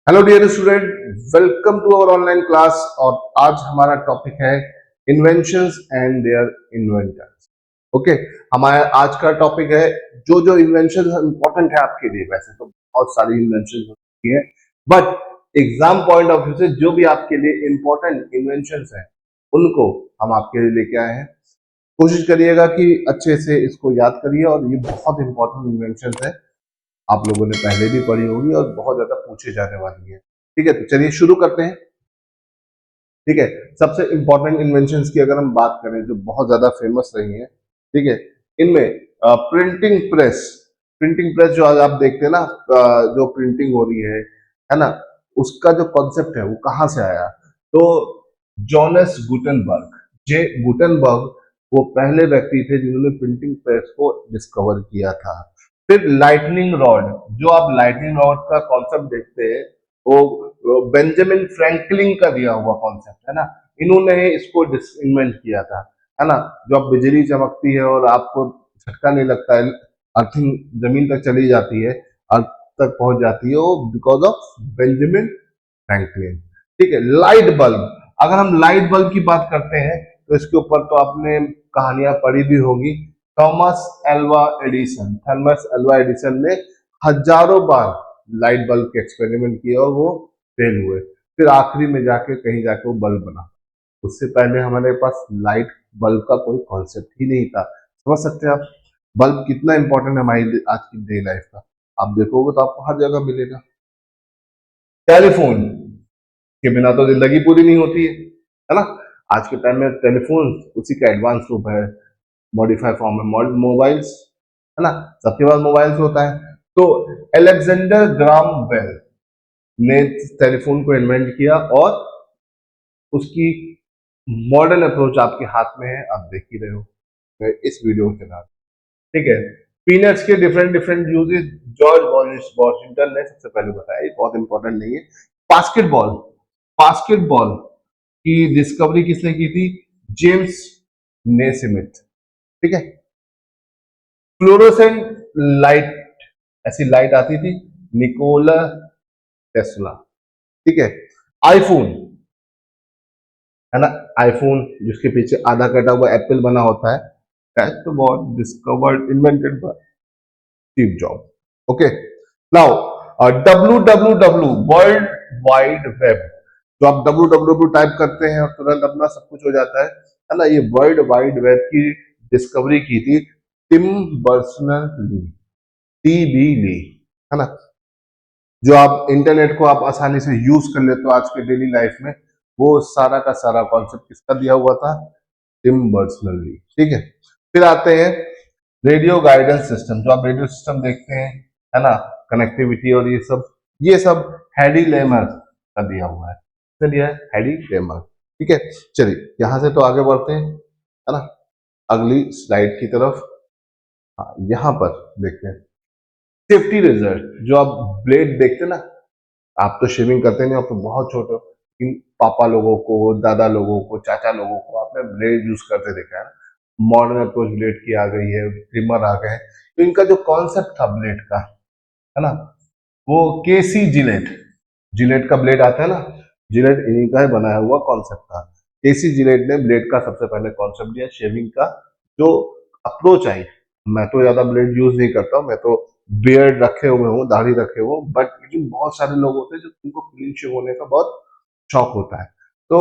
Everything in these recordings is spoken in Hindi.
Hello dear student, welcome to our online class. और आज हमारा टॉपिक है inventions and their inventors. Okay, हमारा आज का टॉपिक है जो जो इन्वेंशन इंपॉर्टेंट है आपके लिए। वैसे तो बहुत सारी इन्वेंशन होती है, but exam point of view से जो भी आपके लिए इंपॉर्टेंट इन्वेंशंस हैं उनको हम आपके लिए लेके आए हैं। कोशिश करिएगा कि अच्छे से इसको याद करिए, और ये बहुत इंपॉर्टेंट इन्वेंशन है, आप लोगों ने पहले भी पढ़ी होगी और बहुत ज्यादा पूछे जाने वाली है। ठीक है, तो चलिए शुरू करते हैं। ठीक है, सबसे इंपॉर्टेंट इन्वेंशंस की अगर हम बात करें जो बहुत ज्यादा फेमस रही है, ठीक है, इनमें प्रिंटिंग प्रेस। प्रिंटिंग प्रेस जो आज आप देखते हैं ना, जो प्रिंटिंग हो रही है ना, उसका जो कॉन्सेप्ट है वो कहाँ से आया? तो जॉनस गुटेनबर्ग, जे गुटेनबर्ग, वो पहले व्यक्ति थे जिन्होंने प्रिंटिंग प्रेस को डिस्कवर किया था। फिर लाइटनिंग रॉड, जो आप लाइटनिंग रॉड का कॉन्सेप्ट देखते हैं, वो बेंजामिन फ्रैंकलिन का दिया हुआ कॉन्सेप्ट है ना। इन्होंने इसको इन्वेंट किया था, है ना। जो अब बिजली चमकती है और आपको झटका नहीं लगता है, अर्थिंग जमीन तक चली जाती है, अर्थ तक पहुंच जाती है, वो बिकॉज ऑफ बेंजामिन फ्रैंकलिन। ठीक है, लाइट बल्ब। अगर हम लाइट बल्ब की बात करते हैं तो इसके ऊपर तो आपने कहानियां पढ़ी भी होगी। थॉमस एल्वा एडिसन ने हजारों बार लाइट बल्ब के एक्सपेरिमेंट किए और वो फेल हुए। फिर आखिरी में जाके कहीं जाके वो बल्ब बना। उससे पहले हमारे पास लाइट बल्ब का कोई कॉन्सेप्ट ही नहीं था। समझ सकते हैं आप बल्ब कितना इंपॉर्टेंट है हमारी आज की डे लाइफ का। आप देखोगे तो आपको हर जगह मिलेगा। टेलीफोन के बिना तो जिंदगी पूरी नहीं होती है ना। आज के टाइम में टेलीफोन उसी का एडवांस रूप है, मॉडिफाई फॉर्म है, मोबाइल्स, है ना। सबके पास मोबाइल्स होता है। तो अलेक्जेंडर ग्राम बेल ने टेलीफोन को इन्वेंट किया, और उसकी मॉडर्न अप्रोच आपके हाथ में है, आप देख ही रहे हो इस वीडियो के साथ। ठीक है, पीनट्स के different different uses George Washington ने सबसे पहले बताया, ये बहुत इंपॉर्टेंट नहीं है। बास्केटबॉल, बास्केटबॉल की डिस्कवरी किसने की थी? James Naismith. ठीक है, फ्लोरोसेंट लाइट, ऐसी लाइट आती थी, निकोला टेस्ला। ठीक है, आईफोन, है ना, आईफोन जिसके पीछे आधा कटा हुआ एप्पल बना होता है, that was discovered invented by Steve job. Okay, now W W W, world wide web. जो आप डब्ल्यू डब्ल्यू डब्ल्यू टाइप करते हैं और तुरंत अपना सब कुछ हो जाता है ना। ये वर्ल्ड वाइड वेब की डिस्कवरी की थी टिम बर्नर्स ली, टीबी ली, है ना। जो आप इंटरनेट को आप आसानी से यूज कर लेते हो आज के डेली लाइफ में, वो सारा का सारा कॉन्सेप्ट किसका दिया हुआ था? Tim Berners Lee. ठीक है, फिर आते हैं रेडियो गाइडेंस सिस्टम। जो आप रेडियो सिस्टम देखते हैं, है ना, कनेक्टिविटी और ये सब हैडी लेमर का दिया हुआ है। किसने दिया है? हैडी लेमर। ठीक है, चलिए यहां से तो आगे बढ़ते हैं, है ना, अगली स्लाइड की तरफ। हाँ, यहाँ पर देखते हैं सेफ्टी रिजल्ट। जो आप ब्लेड देखते हैं ना, आप तो शेविंग करते नहीं, आप तो बहुत छोटे हो, लेकिन पापा लोगों को, दादा लोगों को, चाचा लोगों को आपने ब्लेड यूज करते देखा है ना। मॉडर्न अप्रोच ब्लेड की आ गई है, ट्रिमर आ गए हैं। तो इनका जो कॉन्सेप्ट था ब्लेड का, है ना, वो केसी जिलेट, जिलेट का ब्लेड आता है ना, जिलेट इन्हीं का ही बनाया हुआ कॉन्सेप्ट था। केसी जिलेट ने ब्लेड का सबसे पहले कॉन्सेप्ट दिया, शेविंग का जो अप्रोच आई। मैं तो ज्यादा ब्लेड यूज नहीं करता हूँ, मैं तो बियर्ड रखे हुए हूँ, दाढ़ी रखे हुए हूँ, बट लेकिन बहुत सारे लोग होते हैं जो उनको क्लीन शेव होने का बहुत शौक होता है, तो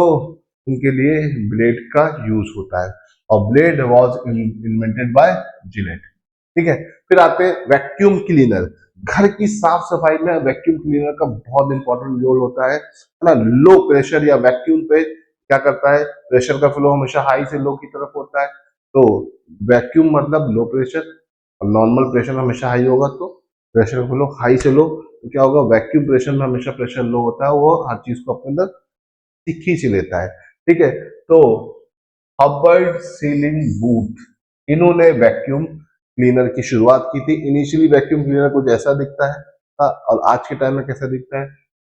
उनके लिए ब्लेड का यूज होता है। और blade was invented bye Gillette. ठीक है, फिर आते हैं वैक्यूम क्लीनर। घर की साफ सफाई में वैक्यूम क्लीनर का बहुत इंपॉर्टेंट रोल होता है ना। लो प्रेशर या वैक्यूम पे क्या करता है, प्रेशर का फ्लो हमेशा हाई से लो की तरफ होता है। तो वैक्यूम मतलब लो प्रेशर, और नॉर्मल प्रेशर हमेशा हाई होगा, तो प्रेशर फ्लो हाई से लो, तो क्या होगा, वैक्यूम प्रेशर में हमेशा प्रेशर लो होता है, वो हर चीज को अपने अंदर खींच लेता है। ठीक है, तो हबर्ड सीलिंग बूथ, इन्होंने वैक्यूम क्लीनर की शुरुआत की थी। इनिशियली वैक्यूम क्लीनर कुछ ऐसा दिखता है, और आज के टाइम में कैसा दिखता है,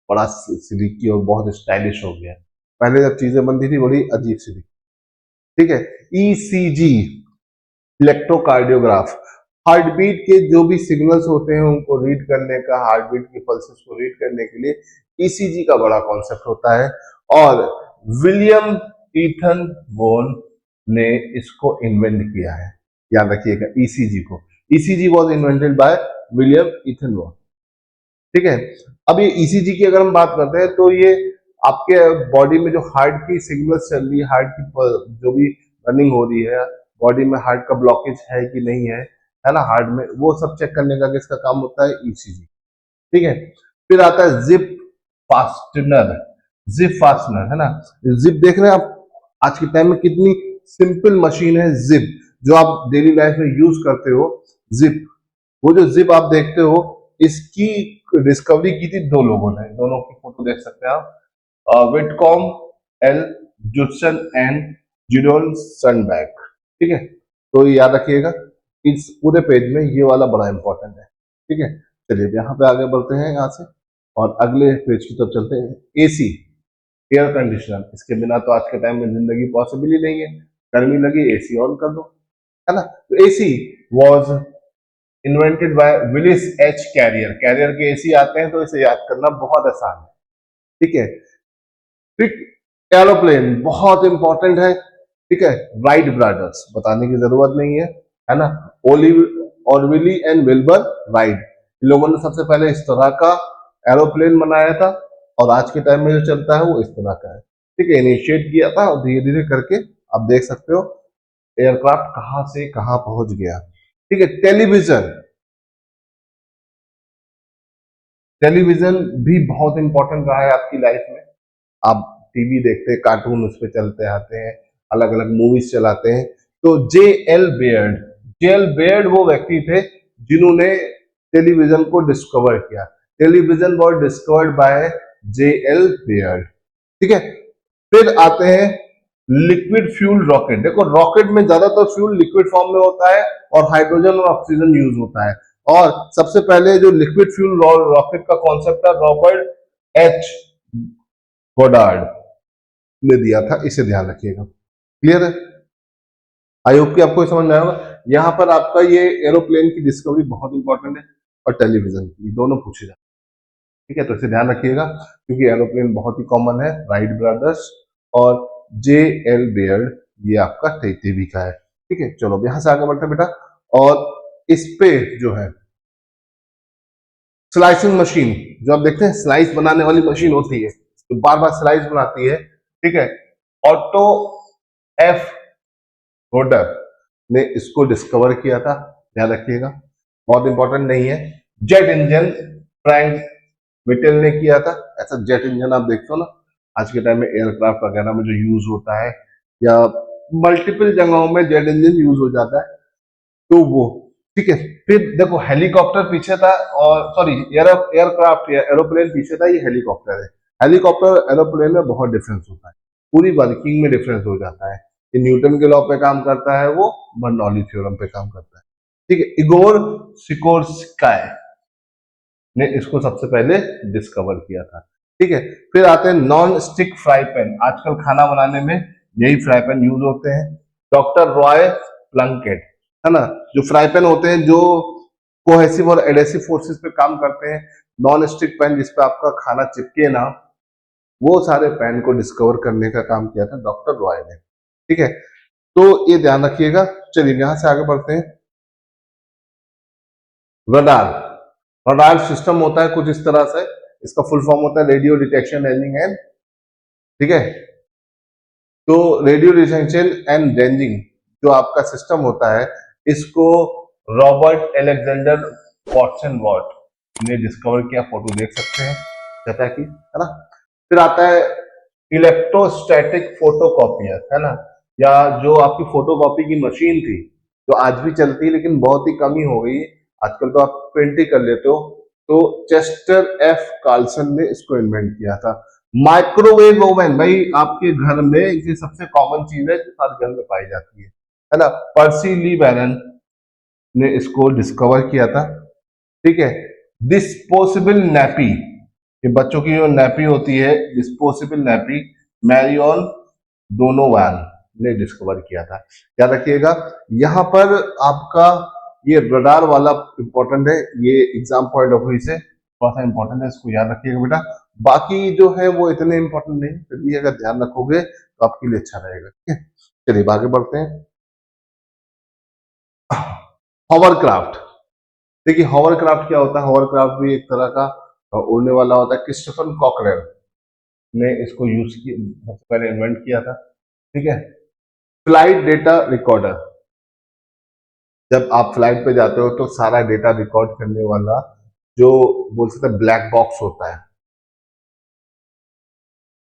बड़ा सिलिकी और बहुत स्टाइलिश हो गया। पहले जब चीजें बनती थी बड़ी अजीब सी दिखती। ठीक है, ईसीजी, इलेक्ट्रोकार्डियोग्राफ, हार्ट बीट के जो भी सिग्नल्स होते हैं उनको रीड करने का, हार्ट बीट की पल्सेस को रीड करने के लिए ईसीजी का बड़ा कॉन्सेप्ट होता है और विलियम ईथन बोन ने इसको इन्वेंट किया है। याद रखिएगा ईसीजी को। ECG was invented by William Ethan bone. ठीक है। अब ये ईसीजी की अगर हम बात करते हैं तो ये आपके बॉडी में जो हार्ट की सिग्नल्स चल रही है, हार्ट की जो भी रनिंग हो रही है, बॉडी में हार्ट का ब्लॉकेज है कि नहीं है ना, हार्ट में, वो सब चेक करने का किसका काम होता है, ईसीजी। ठीक है। फिर आता है जिप फास्टनर। जिप फास्टनर है ना, जिप देख रहे हैं आप, आज के टाइम में कितनी सिंपल मशीन है जिप, जो आप डेली लाइफ में यूज करते हो। जिप, वो जो जिप आप देखते हो, इसकी डिस्कवरी की थी दो लोगों ने, दोनों की फोटो देख सकते हैं आप, विटकॉम एल जुडसन एंड जिडोन सनबैक। ठीक है, तो ये याद रखिएगा, इस पूरे पेज में ये वाला बड़ा इंपॉर्टेंट है। ठीक है, चलिए यहाँ पे आगे बढ़ते हैं यहाँ से और अगले पेज की तरफ चलते हैं। एसी, एयर कंडीशनर, इसके बिना तो आज के टाइम में जिंदगी पॉसिबल ही नहीं है। गर्मी लगी एसी ऑन कर दो, है ना। तो AC was invented by Willis H Carrier. Carrier के एसी आते हैं तो इसे याद करना बहुत आसान है। ठीक है। ठीक, एरोप्लेन बहुत इंपॉर्टेंट है। ठीक है, राइट ब्रदर्स, बताने की जरूरत नहीं है ना। ऑरविली एंड विल्बर राइट, इन लोगों ने सबसे पहले इस तरह का एरोप्लेन बनाया था और आज के टाइम में जो चलता है वो इस तरह का है। ठीक है, इनिशिएट किया था और धीरे धीरे करके आप देख सकते हो एयरक्राफ्ट कहां से कहां पहुंच गया। ठीक है, टेलीविजन, टेलीविजन भी बहुत इंपॉर्टेंट रहा है आपकी लाइफ में। आप टीवी देखते हैं, कार्टून उस पर चलते आते हैं, अलग अलग मूवीज चलाते हैं। तो जे एल बेयर्ड वो व्यक्ति थे जिन्होंने टेलीविजन को डिस्कवर किया। Television was discovered by J L Baird. ठीक है, फिर आते हैं लिक्विड फ्यूल रॉकेट। देखो रॉकेट में ज्यादातर फ्यूल लिक्विड फॉर्म में होता है और हाइड्रोजन और ऑक्सीजन यूज होता है। और सबसे पहले जो लिक्विड फ्यूल रॉकेट का कॉन्सेप्ट था रॉबर्ट एच गोडार्ड ने दिया था, इसे ध्यान रखिएगा। क्लियर है, आई होप कि आपको समझ में आएगा। यहाँ पर आपका ये एरोप्लेन की डिस्कवरी बहुत इंपॉर्टेंट है और टेलीविजन की, दोनों पूछे जाते हैं। ठीक है, तो इसे ध्यान रखिएगा क्योंकि एरोप्लेन बहुत ही कॉमन है। राइट ब्रदर्स और जे एल बेयर्ड, ये आपका टीवी का है। ठीक है, चलो यहां से आगे बढ़ते हैं बेटा। और इस पे जो है स्लाइसिंग मशीन, जो आप देखते हैं स्लाइस बनाने वाली मशीन होती है, तो बार बार स्लाइस बनाती है। ठीक है, ऑटो एफ रोडर ने इसको डिस्कवर किया था, ध्यान रखिएगा, बहुत इंपॉर्टेंट नहीं है। जेट इंजन फ्रैंक विटेल ने किया था। ऐसा जेट इंजन आप देखते हो ना आज के टाइम में एयरक्राफ्ट वगैरह में जो यूज होता है, या मल्टीपल जगहों में जेट इंजन यूज हो जाता है, तो वो। ठीक है, फिर देखो हेलीकॉप्टर पीछे था, और सॉरी एयरक्राफ्ट या एरोप्लेन पीछे था, ये हेलीकॉप्टर है। हेलीकॉप्टर एरोप्लेन में बहुत डिफरेंस होता है, पूरी वर्किंग में डिफरेंस हो जाता है। ये न्यूटन के लॉ पे काम करता है, वो बर्नौली थ्योरम पे काम करता है। ठीक है, इगोर सिकोर्स्काय ने इसको सबसे पहले डिस्कवर किया था। ठीक है, फिर आते हैं नॉन स्टिक फ्राई पैन। आजकल खाना बनाने में यही फ्राई पैन यूज होते हैं। डॉक्टर रॉय प्लंकेट, है ना, जो फ्राई पैन होते हैं जो कोहेसिव और एडेसिव फोर्सेस पे काम करते हैं, नॉन स्टिक पैन जिसपे आपका खाना चिपके ना, वो सारे पैन को डिस्कवर करने का काम किया था डॉक्टर रॉय ने। ठीक है, तो ये ध्यान रखिएगा। चलिए यहां से आगे बढ़ते हैं। रडार, रडार सिस्टम होता है कुछ इस तरह से, इसका फुल फॉर्म होता है रेडियो डिटेक्शन रेंजिंग एंड, ठीक है, तो रेडियो डिटेक्शन एंड रेंजिंग जो आपका सिस्टम होता है, इसको रॉबर्ट एलेक्जेंडर वॉटसन वॉट ने डिस्कवर किया। फोटो देख सकते हैं जैसा कि, है ना। फिर आता है इलेक्ट्रोस्टैटिक फोटोकॉपियर, है ना, या जो आपकी फोटोकॉपी की मशीन थी जो आज भी चलती है लेकिन बहुत ही कम ही हो गई है, आजकल तो आप प्रिंट ही कर लेते हो। तो चेस्टर एफ कार्लसन ने इसको इन्वेंट किया था। माइक्रोवेव ओवन, भाई आपके घर में ये सबसे कॉमन चीज है जो हर घर में पाई जाती है ना। पर्सी ली बैरन ने इसको डिस्कवर किया था। ठीक है, डिस्पोजेबल नैपी, ये बच्चों की जो नैपी होती है डिस्पोजेबल नैपी, मैरियन डोनोवान ने डिस्कवर किया था। याद रखिएगा, यहां पर आपका ये रडार वाला इंपॉर्टेंट है, ये एग्जाम पॉइंट ऑफ व्यू से थोड़ा सा इंपॉर्टेंट है, इसको याद रखिएगा बेटा। बाकी जो है वो इतने इंपॉर्टेंट नहीं, फिर भी अगर ध्यान रखोगे तो आपके लिए अच्छा रहेगा। ठीक है, चलिए आगे बढ़ते हैं। हॉवरक्राफ्ट। देखिए हॉवरक्राफ्ट क्या होता है, हॉवरक्राफ्ट भी एक तरह का उड़ने वाला होता है। क्रिस्टोफर कॉकरेल ने इसको यूज किया, सबसे पहले इन्वेंट किया था। ठीक है, फ्लाइट डेटा रिकॉर्डर। जब आप फ्लाइट पे जाते हो तो सारा डेटा रिकॉर्ड करने वाला जो बोल सकते हैं ब्लैक बॉक्स होता है,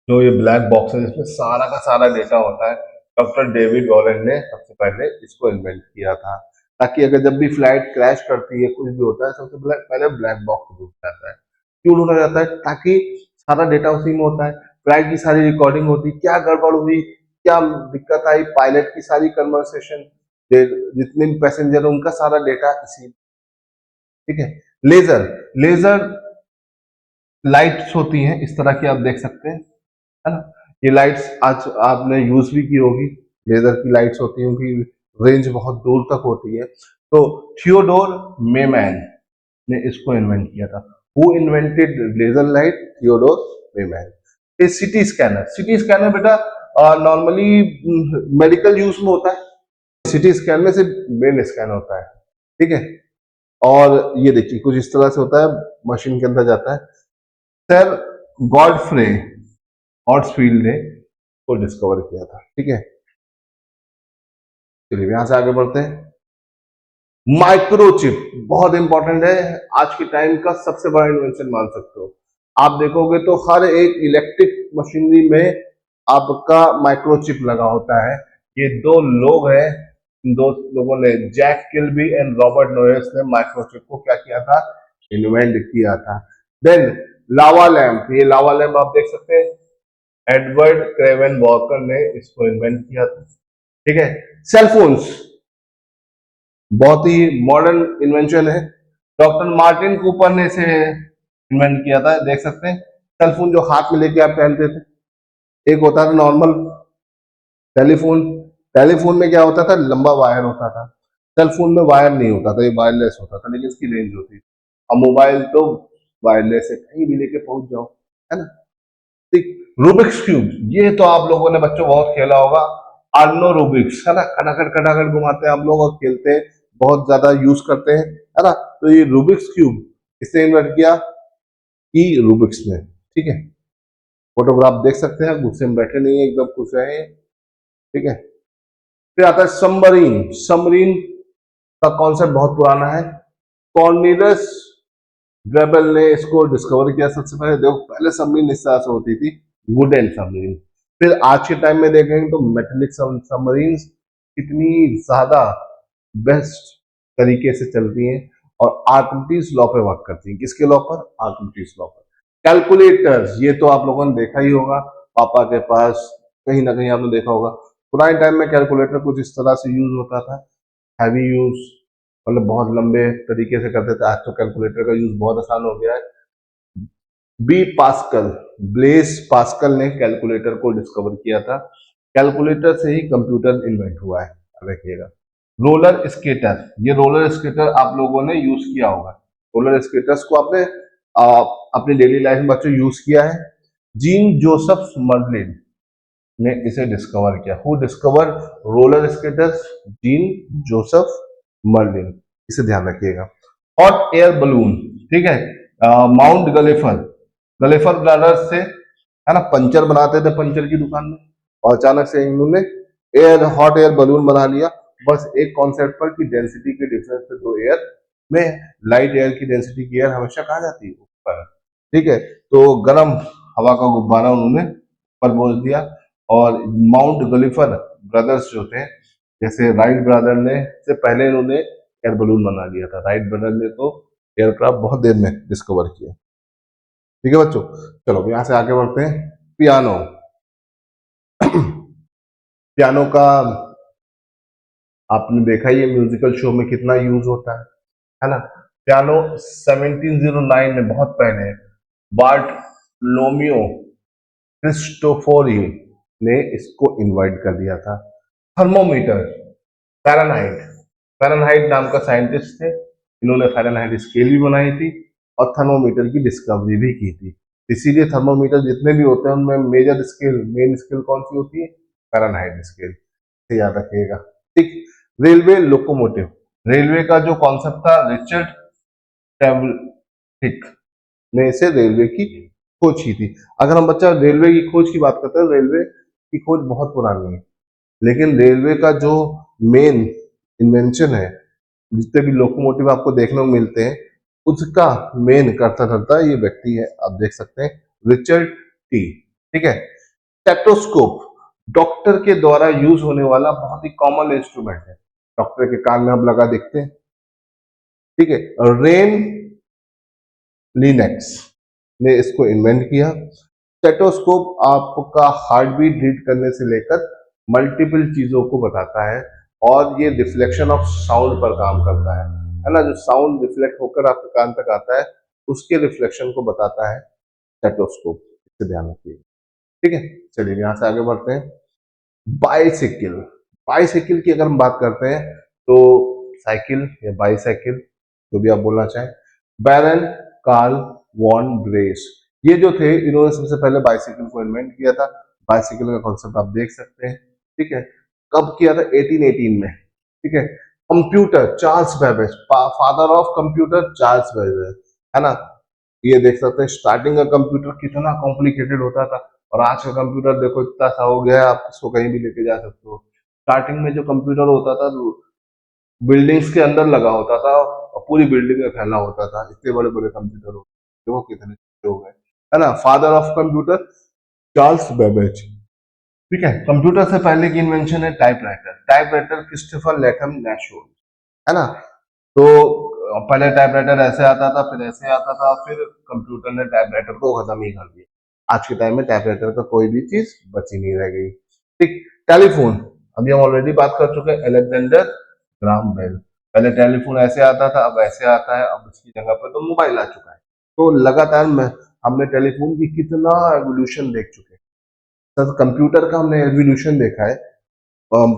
जो ये ब्लैक बॉक्स है जिसमें सारा का सारा डेटा होता है, डॉक्टर डेविड वॉरेन ने सबसे पहले इसको इन्वेंट किया था, ताकि अगर जब भी फ्लाइट क्रैश करती है, कुछ भी होता है, सबसे पहले ब्लैक बॉक्स ढूंढ जाता है। क्यों ढूंढा जाता है? ताकि सारा डेटा उसी में होता है, फ्लाइट की सारी रिकॉर्डिंग होती है, क्या गड़बड़ हुई, क्या दिक्कत आई, पायलट की सारी कन्वर्सेशन, जितने भी पैसेंजर है उनका सारा डेटा इसी। ठीक है, लेजर। लेजर लाइट्स होती हैं इस तरह की, आप देख सकते हैं, है ना। ये लाइट्स आज आपने यूज भी की होगी, लेजर की लाइट्स होती हैं, उनकी रेंज बहुत दूर तक होती है। तो थियोडोर मेमैन ने इसको इन्वेंट किया था। Who invented laser light? Theodore Maiman. ये सिटी स्कैनर। सिटी स्कैनर बेटा नॉर्मली मेडिकल यूज में होता है। सिटी स्कैन में सिर्फ ब्रेन स्कैन होता है। ठीक है, और ये देखिए कुछ इस तरह से होता है, मशीन के अंदर जाता है। सर गॉडफ्रे हॉट्सफील्ड ने को डिस्कवर किया था। ठीक है, चलिए यहां से आगे बढ़ते हैं। माइक्रोचिप बहुत इंपॉर्टेंट है, आज के टाइम का सबसे बड़ा इन्वेंशन मान सकते हो। आप देखोगे तो हर एक इलेक्ट्रिक मशीनरी में आपका माइक्रोचिप लगा होता है। ये दो लोग हैं, इन दो लोगों ने, Jack Kilby and Robert Noyce ने माइक्रोचिप को क्या किया था? इन्वेंट किया था। Then lava lamp. ये लावा लैंप आप देख सकते हैं, एडवर्ड क्रेवन वॉकर ने इसको इन्वेंट किया था। ठीक है, सेलफोन्स बहुत ही मॉडर्न इन्वेंशन है, डॉक्टर मार्टिन कूपर ने इसे इन्वेंट किया था। देख सकते हैं सेलफोन जो हाथ में लेके आप पहनते थे, एक होता था नॉर्मल टेलीफोन, टेलीफोन में क्या होता था? लंबा वायर होता था। सेलफोन में वायर नहीं होता था, ये वायरलेस होता था, लेकिन इसकी रेंज होती थी। अब मोबाइल तो वायरलेस है, कहीं भी लेके पहुंच जाओ, है ना। ठीक, रूबिक्स क्यूब, ये तो आप लोगों ने बच्चों बहुत खेला होगा। आर्नो रूबिक्स, है ना, खटाखट खटाखट घुमाते हैं आप लोग और खेलते हैं, बहुत ज्यादा यूज करते हैं, है ना। तो ये रूबिक्स क्यूब इसने इन्वेंट किया कि रूबिक्स ने। ठीक है, फोटोग्राफ देख सकते हैं, गुस्से में बैठे नहीं है, एकदम खुश रहे हैं। ठीक है, फिर आता है सबमरीन। सबमरीन का कॉन्सेप्ट बहुत पुराना है, कॉर्निलस ड्रेबल ने इसको डिस्कवर किया सबसे पहले। देखो पहले सबमरीन इस तरह से होती थी, वुडन सबमरीन। फिर आज के टाइम में देखेंगे तो मेटेलिक सबमरीन इतनी ज्यादा बेस्ट तरीके से चलती हैं और आर्किमिडीज लॉ पे वर्क करती हैं। किसके लॉ पर? आर्किमिडीज लॉ पर। कैलकुलेटर्स, ये तो आप लोगों ने देखा ही होगा, पापा के पास कहीं ना कहीं आपने देखा होगा। पुराने टाइम में कैलकुलेटर कुछ इस तरह से यूज होता था, हैवी यूज, मतलब बहुत लंबे तरीके से करते थे। आज तो कैलकुलेटर का यूज बहुत आसान हो गया है। बी पास्कल, ब्लेस पास्कल ने कैलकुलेटर को डिस्कवर किया था। कैलकुलेटर से ही कंप्यूटर इन्वेंट हुआ है, रखिएगा। रोलर स्केटर, ये रोलर स्केटर आप लोगों ने यूज किया होगा। रोलर स्केटर्स को आपने अपनी डेली लाइफ में बच्चों यूज किया है। जीन जोसेफ मर्लिन ने इसे डिस्कवर किया। Who discover roller skaters? Jean Joseph Merlin, इसे ध्यान रखिएगा। हॉट एयर बलून, ठीक है, माउंट गलेफर, गलेफर ब्रदर्स से, है ना, पंचर बनाते थे पंचर की दुकान में, और अचानक से इन्होंने हॉट एयर बलून बना लिया, बस एक कॉन्सेप्ट पर कि डेंसिटी के डिफरेंस से तो एयर में लाइट एयर की डेंसिटी की एयर हमेशा कहा जाती है ऊपर। ठीक है, तो गर्म हवा का गुब्बारा उन्होंने ऊपर बोल दिया, और माउंट गलीफर ब्रदर्स जो थे, जैसे राइट ब्रदर ने से पहले इन्होंने एयर बलून बना लिया था। राइट ब्रदर ने तो एयरक्राफ्ट बहुत देर में डिस्कवर किया। ठीक है बच्चों, चलो यहां से आगे बढ़ते हैं। पियानो। पियानो का आपने देखा ही है म्यूजिकल शो में कितना यूज होता है ना। पियानो 1709 में, बहुत पहले, बार्ट लोमियो क्रिस्टोफोरी ने इसको इन्वाइट कर दिया था। थर्मोमीटर, फ़ारेनहाइट, फ़ारेनहाइट नाम का साइंटिस्ट थे, इन्होंने फ़ारेनहाइट स्केल भी बनाई थी और थर्मोमीटर की डिस्कवरी भी की थी। इसीलिए थर्मोमीटर जितने भी होते हैं उनमें मेजर स्केल, मेन स्केल कौन सी होती है? फ़ारेनहाइट स्केल, से याद रखिएगा। ठीक। रेलवे लोकोमोटिव, रेलवे का जो कॉन्सेप्ट था रिचर्ड ट्रेवलिक ने इसे रेलवे की खोज की थी। अगर हम बच्चा रेलवे की खोज की बात करते हैं, रेलवे की खोज बहुत पुरानी है, लेकिन रेलवे का जो मेन इन्वेंशन है, जितने भी लोकोमोटिव आपको देखने को मिलते हैं, उसका मेन करता धरता ये व्यक्ति है, आप देख सकते हैं, रिचर्ड टी। ठीक है। स्टेथोस्कोप डॉक्टर के द्वारा यूज होने वाला बहुत ही कॉमन इंस्ट्रूमेंट है, डॉक्टर के कान में हम लगा देखते हैं। ठीक है। रेन लिनेक्स ने इसको इन्वेंट किया। स्टेथोस्कोप आपका हार्ट बीट रीड करने से लेकर मल्टीपल चीजों को बताता है, और ये रिफ्लेक्शन ऑफ साउंड पर काम करता है ना, जो साउंड रिफ्लेक्ट होकर आपके कान तक आता है उसके रिफ्लेक्शन को बताता है स्टेथोस्कोप, इससे ध्यान रखिए। ठीक है। चलिए यहाँ से आगे बढ़ते हैं। बाइसिकल, बाइसिकल की अगर हम बात करते हैं तो साइकिल या बाइसाइकिल, जो भी आप बोलना चाहें, बैरन कार्ल वॉन ब्रेस, ये जो थे इन्होंने सबसे पहले बाइसिकल को इन्वेंट किया था। बाइसिकल का कॉन्सेप्ट आप देख सकते हैं। ठीक है। कब किया था? 1818 में। ठीक है। Computer, Charles Babbage, father of computer Charles Babbage, है ना। ये देख सकते हैं स्टार्टिंग का कंप्यूटर कितना कॉम्प्लिकेटेड होता था, और आज का कंप्यूटर देखो इतना सा हो गया है, आप इसको कहीं भी लेके जा सकते हो। स्टार्टिंग में जो कंप्यूटर होता था बिल्डिंग्स के अंदर लगा होता था और पूरी बिल्डिंग में फैला होता था, इतने बड़े बड़े कंप्यूटर होते, देखो कितने छोटे हो गए, है ना। Father of computer Charles Babbage. ठीक है। कंप्यूटर से पहले की इन्वेंशन है टाइपराइटर, टाइपराइटर क्रिस्टोफर लेथम नैशोन, है ना। तो पहले टाइपराइटर ऐसे आता था, फिर ऐसे आता था, फिर कंप्यूटर ने टाइपराइटर को खत्म ही कर दिया। आज के टाइम में टाइपराइटर का कोई भी चीज बची नहीं रह गई। ठीक। टेलीफोन, अभी हम ऑलरेडी बात कर चुके हैं, अलेक्जेंडर ग्राहम बेल। पहले टेलीफोन ऐसे आता था, अब ऐसे आता है, अब इसकी जगह पर तो मोबाइल आ चुका है। तो लगातार हमने टेलीफोन की कितना एवोल्यूशन देख चुके हैं। सर कंप्यूटर का हमने एवोल्यूशन देखा है,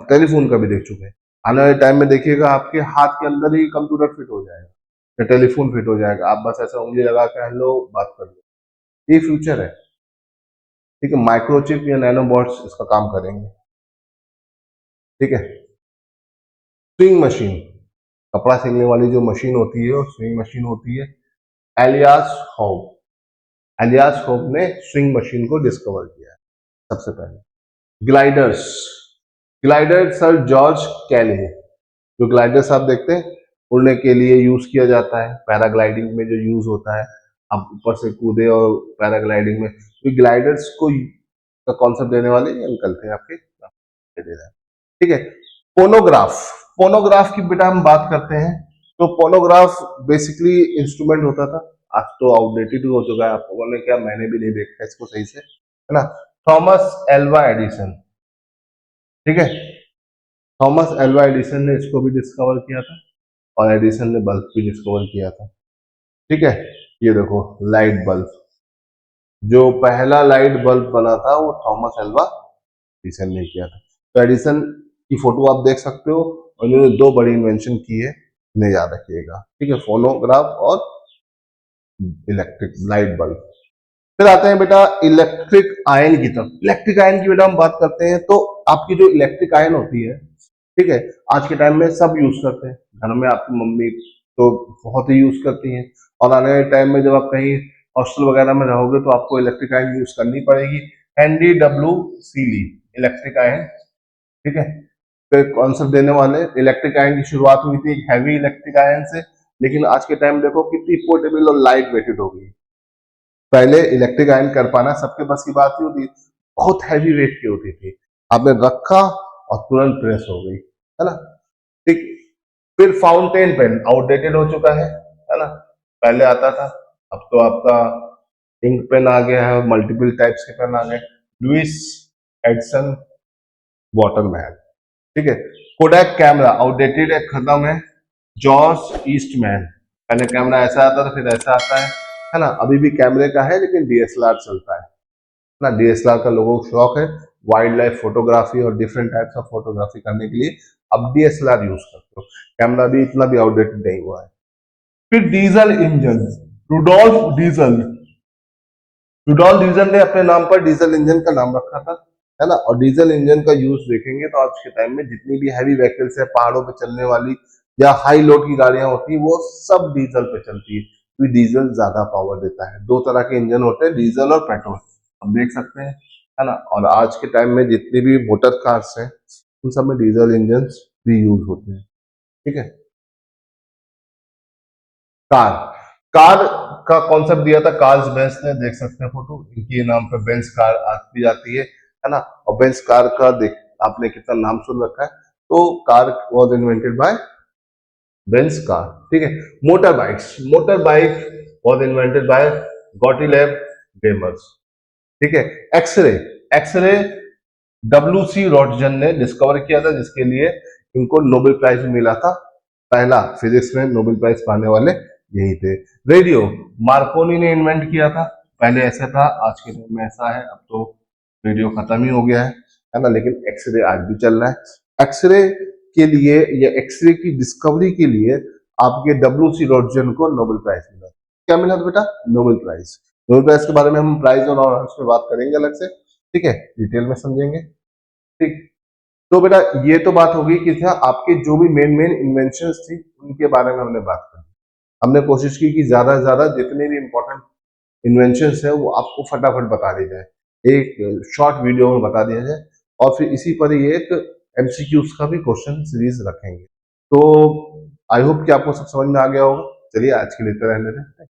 टेलीफोन का भी देख चुके हैं। आने वाले टाइम में देखिएगा आपके हाथ के अंदर ही कंप्यूटर फिट हो जाएगा या टेलीफोन फिट हो जाएगा, आप बस ऐसा उंगली लगा के हेलो बात कर लो। ये फ्यूचर है। ठीक है। माइक्रोचिप या नैनोबॉट्स इसका काम करेंगे। ठीक है। स्विंग मशीन, कपड़ा सिलने वाली जो मशीन होती है वो स्विंग मशीन होती है। एलियास होप, एलियास होप ने स्विंग मशीन को डिस्कवर किया है सबसे पहले। ग्लाइडर्स, ग्लाइडर सर जॉर्ज कैली, जो ग्लाइडर्स आप देखते हैं उड़ने के लिए यूज किया जाता है, पैराग्लाइडिंग में जो यूज होता है, आप ऊपर से कूदे और पैराग्लाइडिंग में, तो ग्लाइडर्स को का कॉन्सेप्ट देने वाले ये अंकल थे आपके, दे रहे हैं। ठीक है। फोनोग्राफ, फोनोग्राफ की बेटा हम बात करते हैं तो फोनोग्राफ बेसिकली इंस्ट्रूमेंट होता था, आज तो आउटडेटेड हो चुका है, आप लोगों ने क्या, मैंने भी नहीं देखा इसको सही से, है ना। थॉमस एल्वा एडिसन, ठीक है, थॉमस एल्वा एडिसन ने इसको भी डिस्कवर किया था, और एडिसन ने बल्ब भी डिस्कवर किया था। ठीक है। ये देखो लाइट बल्ब, जो पहला लाइट बल्ब बना था वो थॉमस एल्वा एडिसन ने किया था। तो एडिसन की फोटो आप देख सकते हो, और इन्होंने दो बड़ी इन्वेंशन की है, इन्हें याद रखिएगा। ठीक है। फोनोग्राफ और इलेक्ट्रिक लाइट बल्ब। फिर आते हैं बेटा इलेक्ट्रिक आयन की तरफ। इलेक्ट्रिक आयन की बेटा हम बात करते हैं तो आपकी जो इलेक्ट्रिक आयन होती है, ठीक है, आज के टाइम में सब यूज करते हैं, घर में आपकी मम्मी तो बहुत ही यूज करती हैं, और आने वाले टाइम में जब आप कहीं हॉस्टल वगैरह में रहोगे तो आपको इलेक्ट्रिक आयन यूज करनी पड़ेगी। NDW सीली इलेक्ट्रिक आयन। ठीक है। तो कॉन्सेप्ट देने वाले, इलेक्ट्रिक आयन की शुरुआत हुई थी एक हैवी इलेक्ट्रिक आयन से, लेकिन आज के टाइम देखो कितनी पोर्टेबल और लाइट वेटेड हो गई। पहले इलेक्ट्रिक आयन कर पाना सबके बस की बात नहीं होती, बहुत हैवी वेट की होती थी, आपने रखा और तुरंत प्रेस हो गई, है ना। ठीक। फिर फाउंटेन पेन आउटडेटेड हो चुका है ना, पहले आता था, अब तो आपका इंक पेन आ गया है, मल्टीपल टाइप्स के पेन आ गए। Lewis Edson Waterman. ठीक है। कोडैक कैमरा आउटडेटेड है, खत्म है। जॉर्ज ईस्टमैन, पहले कैमरा ऐसा आता था फिर ऐसा आता है ना, अभी भी कैमरे का है लेकिन DSLR चलता है ना, DSLR का लोगों को शौक है, वाइल्ड लाइफ फोटोग्राफी और डिफरेंट टाइप्स ऑफ फोटोग्राफी करने के लिए अब DSLR यूज करते हो, कैमरा भी इतना भी आउटडेटेड नहीं हुआ है। फिर diesel engine, Rudolf Diesel, Rudolf Diesel ने अपने नाम पर डीजल इंजन का नाम रखा था, है ना। और डीजल इंजन का यूज देखेंगे तो आज के टाइम में जितनी भी हैवी व्हीकल्स है, पहाड़ों पे चलने वाली या हाई लोड की गाड़ियां होती है, वो सब डीजल पे चलती है, क्योंकि डीजल ज्यादा पावर देता है। दो तरह के इंजन होते हैं, डीजल और पेट्रोल, हम देख सकते हैं, है ना। और आज के टाइम में जितनी भी मोटर कार्स हैं, उन सब में डीजल इंजन भी यूज होते हैं, ठीक है। कार, कार का कॉन्सेप्ट दिया था कार्ल्स बेंज ने, देख सकते हैं फोटो, इनके नाम पे बेंज कार आती जाती है ना। और बेंज कार का देख आपने कितना नाम सुन रखा है, तो car was invented by Benz car, ठीक है। Motor bike was invented by Gottlieb Daimler, ठीक है। X-ray, x-ray W C Roentgen ने डिस्कवर किया था, जिसके लिए इनको नोबेल प्राइज मिला था। पहला फिजिक्स में नोबेल प्राइज पाने वाले यही थे। रेडियो मार्कोनी ने इन्वेंट किया था, पहले ऐसा था, आज के टाइम में ऐसा है, अब तो रेडियो खत्म ही हो गया है ना। लेकिन एक्सरे आज भी चल रहा है। एक्सरे के लिए या एक्सरे की डिस्कवरी के लिए आपके डब्ल्यू सी रॉटजन को नोबेल प्राइज मिला। क्या मिला था बेटा? Nobel prize. नोबेल प्राइज के बारे में हम प्राइज और ऑनर्स में बात करेंगे अलग से, ठीक है, डिटेल में समझेंगे, ठीक। तो बेटा ये तो बात होगी कि था आपके जो भी मेन मेन इन्वेंशंस थी उनके बारे में हमने बात करी। हमने कोशिश की कि ज्यादा से ज्यादा जितने भी इंपॉर्टेंट इन्वेंशंस है वो आपको फटाफट बता दी जाए, एक शॉर्ट वीडियो में बता दिया जाए, और फिर इसी पर ही एक एमसीक्यूज का भी क्वेश्चन सीरीज रखेंगे। तो आई होप कि आपको सब समझ में आ गया होगा। चलिए आज के लिए इतना रहने दें।